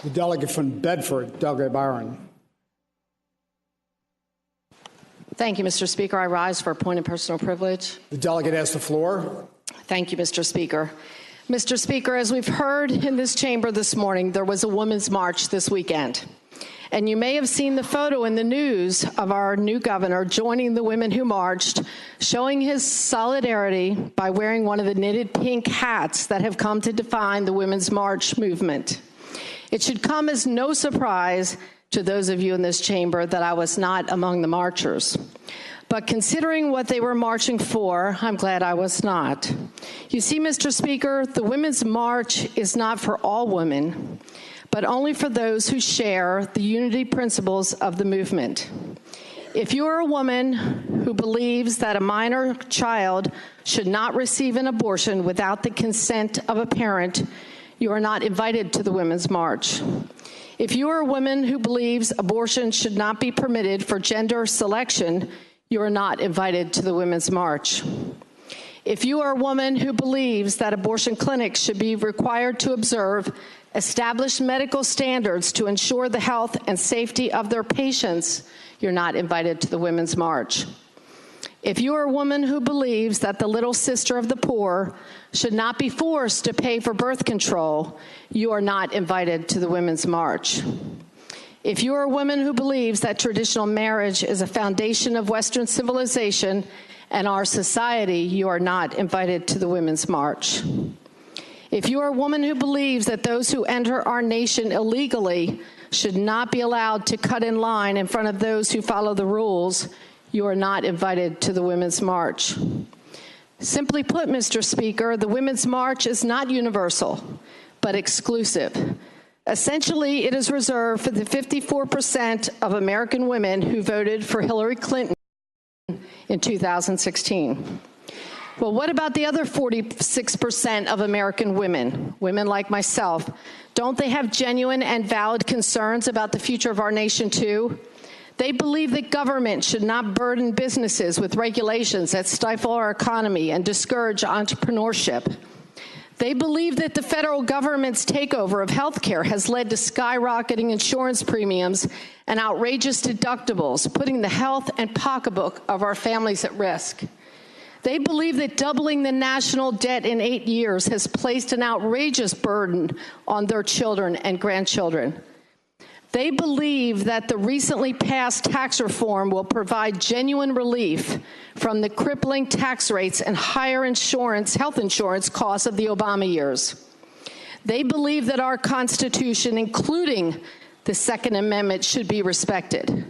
The delegate from Bedford, Delegate Byron. Thank you, Mr. Speaker. I rise for a point of personal privilege. The delegate has the floor. Thank you, Mr. Speaker. Mr. Speaker, as we've heard in this chamber this morning, there was a women's march this weekend. And you may have seen the photo in the news of our new governor joining the women who marched, showing his solidarity by wearing one of the knitted pink hats that have come to define the Women's March movement. It should come as no surprise to those of you in this chamber that I was not among the marchers. But considering what they were marching for, I'm glad I was not. You see, Mr. Speaker, the Women's March is not for all women, but only for those who share the unity principles of the movement. If you are a woman who believes that a minor child should not receive an abortion without the consent of a parent, you are not invited to the Women's March. If you are a woman who believes abortion should not be permitted for gender selection, you are not invited to the Women's March. If you are a woman who believes that abortion clinics should be required to observe established medical standards to ensure the health and safety of their patients, you're not invited to the Women's March. If you are a woman who believes that the little sister of the poor should not be forced to pay for birth control, you are not invited to the Women's March. If you are a woman who believes that traditional marriage is a foundation of Western civilization and our society, you are not invited to the Women's March. If you are a woman who believes that those who enter our nation illegally should not be allowed to cut in line in front of those who follow the rules, you are not invited to the Women's March. Simply put, Mr. Speaker, the Women's March is not universal, but exclusive. Essentially, it is reserved for the 54% of American women who voted for Hillary Clinton in 2016. Well, what about the other 46% of American women, women like myself? Don't they have genuine and valid concerns about the future of our nation, too? They believe that government should not burden businesses with regulations that stifle our economy and discourage entrepreneurship. They believe that the federal government's takeover of health care has led to skyrocketing insurance premiums and outrageous deductibles, putting the health and pocketbook of our families at risk. They believe that doubling the national debt in 8 years has placed an outrageous burden on their children and grandchildren. They believe that the recently passed tax reform will provide genuine relief from the crippling tax rates and higher health insurance costs of the Obama years. They believe that our Constitution, including the Second Amendment, should be respected.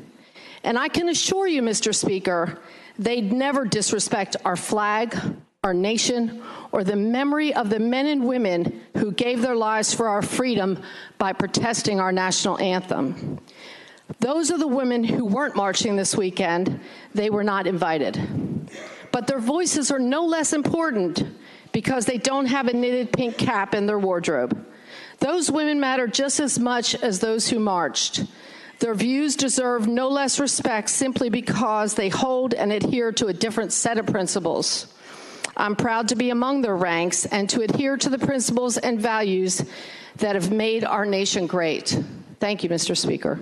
And I can assure you, Mr. Speaker, they'd never disrespect our flag, our nation, or the memory of the men and women who gave their lives for our freedom by protesting our national anthem. Those are the women who weren't marching this weekend. They were not invited. But their voices are no less important because they don't have a knitted pink cap in their wardrobe. Those women matter just as much as those who marched. Their views deserve no less respect simply because they hold and adhere to a different set of principles. I'm proud to be among their ranks and to adhere to the principles and values that have made our nation great. Thank you, Mr. Speaker.